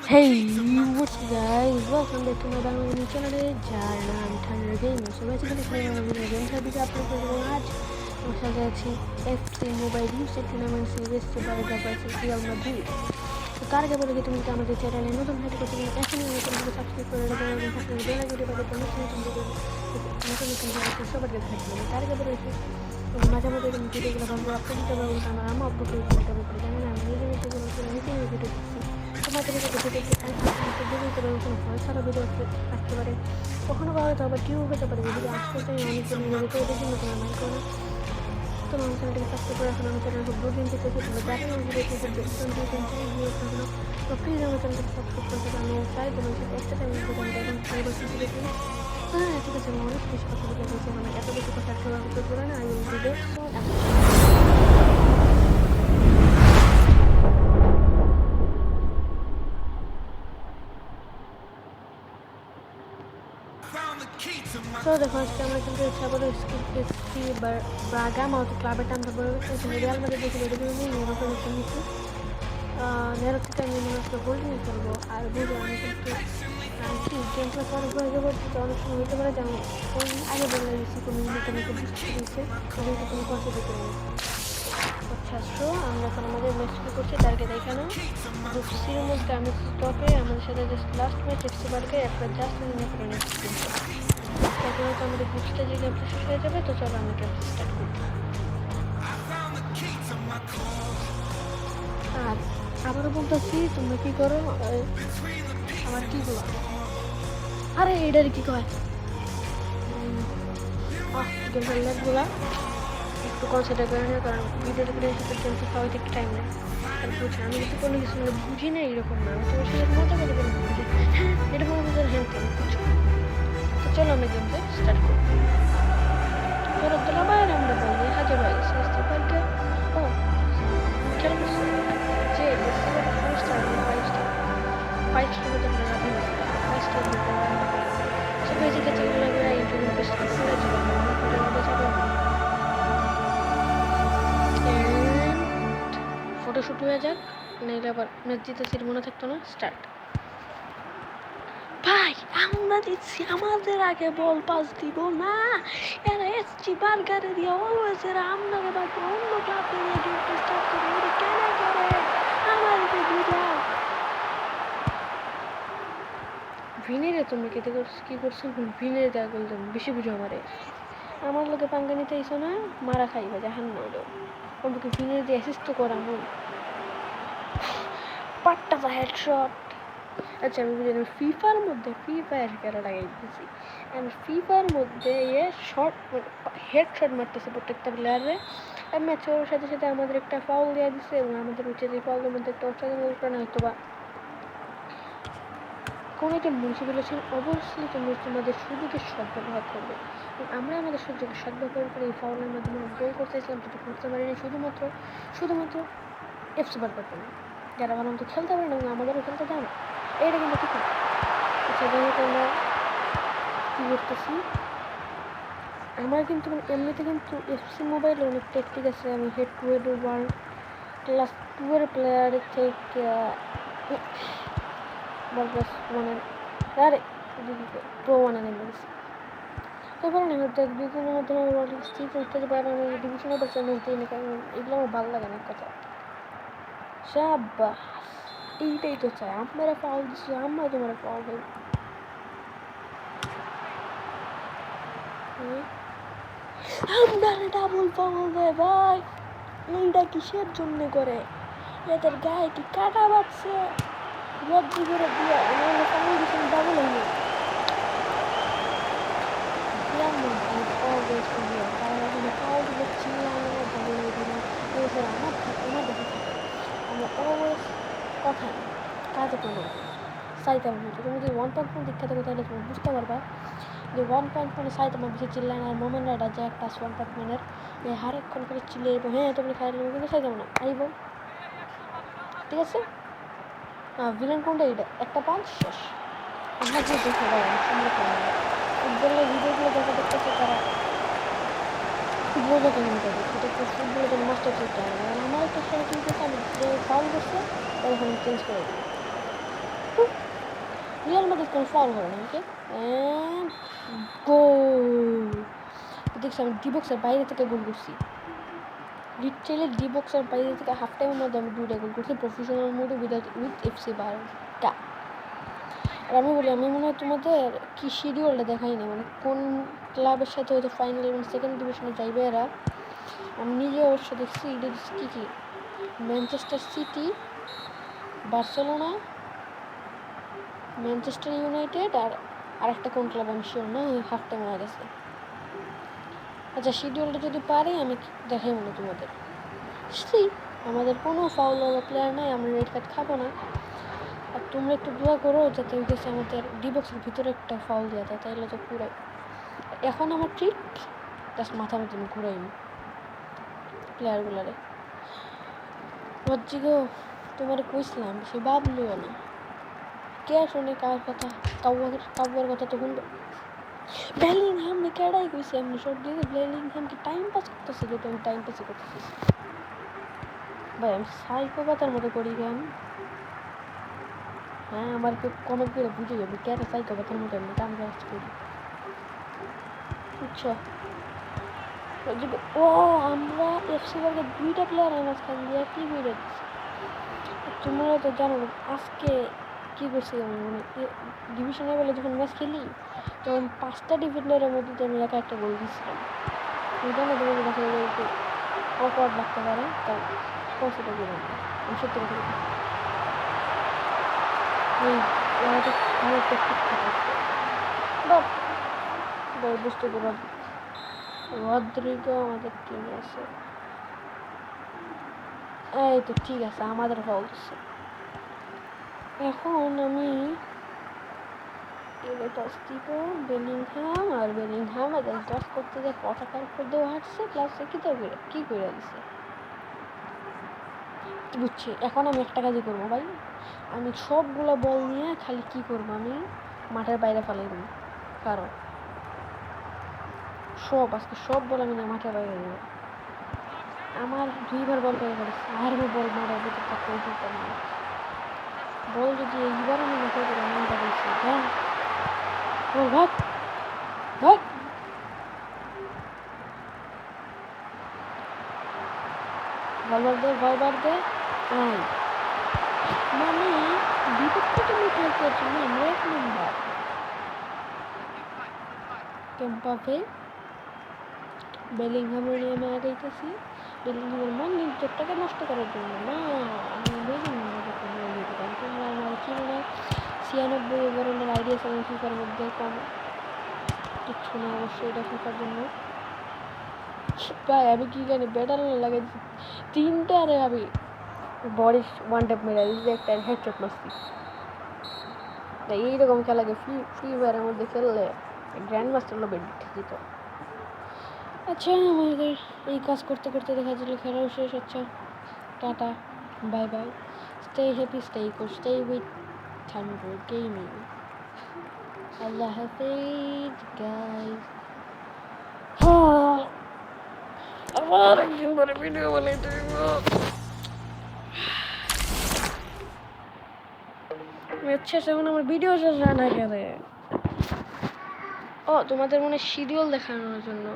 Hey, what's up guys? Welcome back to my Bangla channel. যার নাম thunder game. So basically এখানে আমরা video game খেলা video upload করব আজ। আমার সাথে আছে FC mobile UC tournament series Barca versus Real Madrid. তো তার আগে বলে তুমি কি আমাদের চ্যানেলে নতুন হয়ে থাকো তুমি এখনই আমাদের চ্যানেলকে সাবস্ক্রাইব করে রাখো এবং পাশে বেল আইকনটি পাবে তো নতুন ভিডিও সবার কাছে থাকবে। তার আগে বলে মাঝে মাঝে তুমি ভিডিওগুলো ভালো আপলোড দিতে পারবো আমার আম্মা আপলোড করে দিতে পারবো জানি না আমি নিজে নিজে ভিডিও দিচ্ছি। তোমাদের ভিডিওতে কোনো ভয় ছাড়া ভিডিও আসতে পারে, কখনো বা হয়তো আবার কেউ হতে পারে যদি আশপাশে অনেকজন ভিডিওতে ওদের জন্য তোমার মাইন্ড করো না। তোমার আমার চ্যানেলটিকে সাবস্ক্রাইব করে রাখুন। আমার চ্যানেল খুব দুদিন থেকে তোমরা যারা আমার ভিডিওতে তো প্লিজ আমার চ্যানেলটিকে সাবস্ক্রাইব করতে আমি চাই তোমার সাথে একটা টাইম হ্যাঁ ঠিক আছে আমি অনেক বেশি কথা বলে গেছি মানে এত বেশি কথা একটা করে না আমি ভিডিও তো দেখো আজকে আমরা কিন্তু ইচ্ছা করে এসছি ব্রাগা মাউথ ক্লাবের টান ধরবো রিয়াল মাদ্রিদ দেখে বেরোবে নেরোকে নতুন নিচ্ছি নেরোকে আমি মনে হচ্ছে হোল্ডিং করবো আর বুঝে আমি কিন্তু কি গেমটা অনেক হয়ে যাবো অনেক সময় হতে পারে যেমন আগে বলে দিচ্ছি কোনো মিনিটে আমাকে বুঝতে দিচ্ছে ওদেরকে কোনো কথা দিতে পারি। আচ্ছা সো আমরা এখন আমাদের ম্যাচ শুরু করছি তারকে দেখানো সির মধ্যে আমি স্টপে আমাদের সাথে জাস্ট লাস্ট ম্যাচ এফসি বার্গে একটা জাস্ট করে নিচ্ছি। তারপরে হয়তো আমাদের গ্রুপ স্টেজে গেমটা শেষ হয়ে যাবে। তো চলো আমরা গেমটা স্টার্ট করি। আর আবারও বলতেছি তোমরা কী করো আমার কী বলো আরে এটার কী কয় গেমটা লেগগুলা একটু কনসেন্ট্রেট করে নেয় কারণ ভিডিওটা করে সাথে গেমটা খাওয়াইতে একটু টাইম নেয়। আর বুঝছি আমি কিন্তু কোনো কিছু মানে বুঝি না এরকম না আমি তোমার সাথে মজা করে গেম বুঝি হ্যাঁ এরকম আমাদের হ্যান্ড বুঝছো। তো চলো আমি গেমটা স্টার্ট করি। Terutama yang berbagi aja baik seperti oh kalau C besar five star betul betul 5 star betul supaya jika cakap lagi lagi itu lebih sudah juga udah cakap and photoshoot হয়ে যাক নাইলে আবার ম্যাচ জিতেছি মনে থাকতো না। Start ভাই আমরা দিচ্ছি আমাদের আগে বল পাস দিব না এরা এসছি বার্গারে দিয়ে অলওয়েজ এরা আপনাকে বাদ অন্য ক্লাবে দিয়ে গেমটা স্টার্ট করে ওরা কেন করে আমাদেরকে বুঝাও ভিনেরে তুমি কেটে করছো কী করছো ভিনেরে দেওয়া করলে বেশি বুঝো আমার লোকে পাঙ্গা নিতে এসো না মারা খাইবা জাহান না হলেও আমাকে ভিনেরে দিয়ে অ্যাসিস্ট তো করা হল পাট্টা বা হেডশট। আচ্ছা আমি বুঝি ফ্রি ফায়ার খেলা লাগাই দিয়েছি আমি ফ্রি ফায়ার মধ্যে শর্ট হেড শট মারতেছে প্রত্যেকটা প্লেয়ারে ম্যাচ ওর সাথে সাথে আমাদের একটা ফাউল দেওয়া দিচ্ছে এবং আমাদের উচিত এই ফাউলের মধ্যে একটা অসাধারণ কারণ হয়তো বা কোনো একটা মনীষী বলেছেন অবশ্যই তুমি তোমাদের সুযোগের সদ্ব্যবহার করবে এবং আমরা আমাদের সুযোগের সদ্ব্যবহার করে এই ফাউলের মাধ্যমে গোল করতে চাইছিলাম যেটা করতে পারিনি শুধুমাত্র এফসি বার্গার জন্য যারা ভালো মতো খেলতে পারে না এবং আমাদেরও খেলতে দেয় না এটা কিন্তু ঠিক না। আচ্ছা যাই হোক আমরা কী করতেছি আমার কিন্তু এমনিতে কিন্তু এফসি মোবাইলে অনেক টেকনিক আছে আমি head to head world class 2 এর প্লেয়ারের থেকে মানে আরে প্রো ওয়ানে নেমে গেছি তারপরে আমি ডিভিশনের মাধ্যমে ইত্যাদি বাইরে আমি ডিভিশনের পাশে ম্যাচ দিই না কারণ এগুলো আমার ভালো লাগে না কথা সাব্বাস এইটাই তো চাই আমরা ফাউল দিচ্ছি আমরা তোমার ফাউল দেব আমরা ডাবল ফাউল দেয় ভাই এইটা কিসের জন্য করে এদের গায়ে কি কাটা বাজছে লজ্জি করে দিয়ে আমরা ফাউল দিচ্ছি ডাবল হইনি অলওয়েজ দিয়ে কারণ এখানে ফাউল দিচ্ছি আমরা ডাবল হয়ে দিলাম আমার দেখে থাকে আমরা অলওয়েজ কথা কাজে কোনো সাইতামা মতো তুমি যদি 1.1 দীক্ষা থাকো তাহলে তুমি বুঝতে পারবা যে 1.1 সাইতামা বেশি চিল্লায় আর মোমেন্ট রাইডা যে একটা 1.1 এই হারেক্ষণ করে চিল্লে এবং হ্যাঁ তুমি খাই কিন্তু সাইতামা না আইব ঠিক আছে ভিলেন কোনটা এইটা একটা পাঁচ শেষ আমরা যে দেখে সুন্দর করে ফুটবলের ভিডিওগুলো দেখা দেখতেছে তারা ফুটবলটা কেমন করে সেটা একটু ফুটবলের জন্য মাস্টার করতে হবে আর আমার একটা খেলা কিন্তু আমি যে ফাউল করছে তখন চেঞ্জ করে দিই কোনো ফাউল করে না, ওকে? গোল! দেখছি আমি ডি বক্সের বাইরে থেকে গোল করছি, লিটারালি ডি বক্সের বাইরে থেকে হাফ টাইমের মধ্যে আমি 2টা গোল করছি প্রফেশনাল মোডে উইথ এফসি বারকা। আর আমি বলি, আমি মনে হয় তোমাদের কি শিডিউলটা দেখাই না, মানে কোন ক্লাবের সাথে হয়তো ফাইনাল এবং সেকেন্ড ডিভিশনে যাইবে এরা। আমি নিজে অবশ্য দেখছি এটা কী কী Manchester City, Barcelona, Manchester United আর আরেকটা কোন ক্লাব আমি শিওর না, ওই হাফ টাইম হয়ে গেছে। আচ্ছা শিডিউলটা যদি পারি আমি দেখাই মনে তোমাদের। আমাদের কোনো ফাউল হওয়া প্লেয়ার নাই, আমরা রেড কার্ড খাবো না। আর তোমরা একটু দোয়া করো যাতে ওই গেছে আমাদের ডি বক্সের ভিতরে একটা ফাউল দেওয়া যায়, তাইলে তো পুরাই। এখন আমার ট্রিট জাস্ট মাথা মতো আমি ঘুরাইনি প্লেয়ারগুলারে। গো তোমার কইছিলাম সে ভাবলিও না, কে শোনে কার কথা, কাউয়ার কথা তো শুনবে। বেলিংহাম কেডাই কইছে এমনি শর্ট দিয়ে বেলিংহাম কি টাইম পাস করতেছে, যেটা আমি টাইম পাসই করতেছি ভাই, আমি সাইকোপাতার মতো করি কেন? হ্যাঁ আমার কেউ কমেন্ট করে বুঝে যাবে কেন সাইকোপাতার মতো আমি টাইম পাস করি, বুঝছো? ও আমরা এফসি বার্গের 2টা প্লেয়ার মাঝখান দিয়ে কি বেড়ে দিচ্ছে। তোমরা তো জানো আজকে কী করছি আমি, মানে ডিভিশনের বেলা যখন ম্যাচ খেলি তখন 5টা ডিফেন্ডারের মধ্যে আমি একা একটা গোল দিচ্ছিলাম। ওইটা না তোমাদের কাছে একটু অকওয়ার্ড লাগতে পারে, তাই সেটা করে আমি সত্যি কথা বলি। ওরা তো ভালো প্র্যাকটিস থাকে বাট বুঝতে পারো রদ্রিগো আমাদের টিমে আছে। এই তো ঠিক আছে, আমাদের ফাউল দিচ্ছে। এখন আমি টস দিব বেলিংহাম, আর বেলিংহাম টস করতে যে পতাকার উপর দিয়ে হাঁটছে প্লাস কী করে দিচ্ছে বুঝছি। এখন আমি একটা কাজই করবো ভাই, আমি সবগুলো বল নিয়ে খালি কি করবো, আমি মাঠের বাইরে ফেলাই দেবো, কারণ আজকে সব বল আমি মাঠের বাইরে দেবো। আমার 2বার বল পেয়ে গেছে, আর বল মারার ভিতরে থাকতে দিতাম না। বল যদি এইবার আমি মাঠে করে মনটা বলছি হ্যাঁ বল ভাগ ভাগ। বল দে মানে বিপক্ষে তুমি খেলতে জন্য আমরা 1 নম্বর ক্যাম্পাফে বেলিংহামের নিয়ে আমি আগাইতেছি। বেলিংহামের মান নিজেরটাকে নষ্ট করার জন্য না, আমি বেলিংহামকে দিতাম। তোমরা আমার কি মনে হয় 96 ধরনের আইডিয়া ছিলেন ফিফার মধ্যে, কম কিচ্ছু না অবশ্যই এটা ফিফার জন্য। ভাই আমি কি জানি ব্যাটার লাগাইছি 3টা, আরে আমি বডি 1 ট্যাপ মেরে দিয়েছি, একটা হেডশট মারছি। তাই এইরকম খেলাকে ফ্রি ফায়ারের মধ্যে খেললে গ্র্যান্ড মাস্টার লোবে দিত। আচ্ছা আমাদের এই কাজ করতে করতে দেখা যাবে খেলাও শেষ। আচ্ছা tata, bye bye, stay happy, stay cool, stay with Thunder Gaming. আল্লাহ হাফেজ গাইস। আবার একদিন পরে ভিডিও বানাইতে দিব। আচ্ছা এখন আমার ভিডিও শেষ হয় না কেন? ও তোমাদের মনে শিডিউল দেখানোর জন্য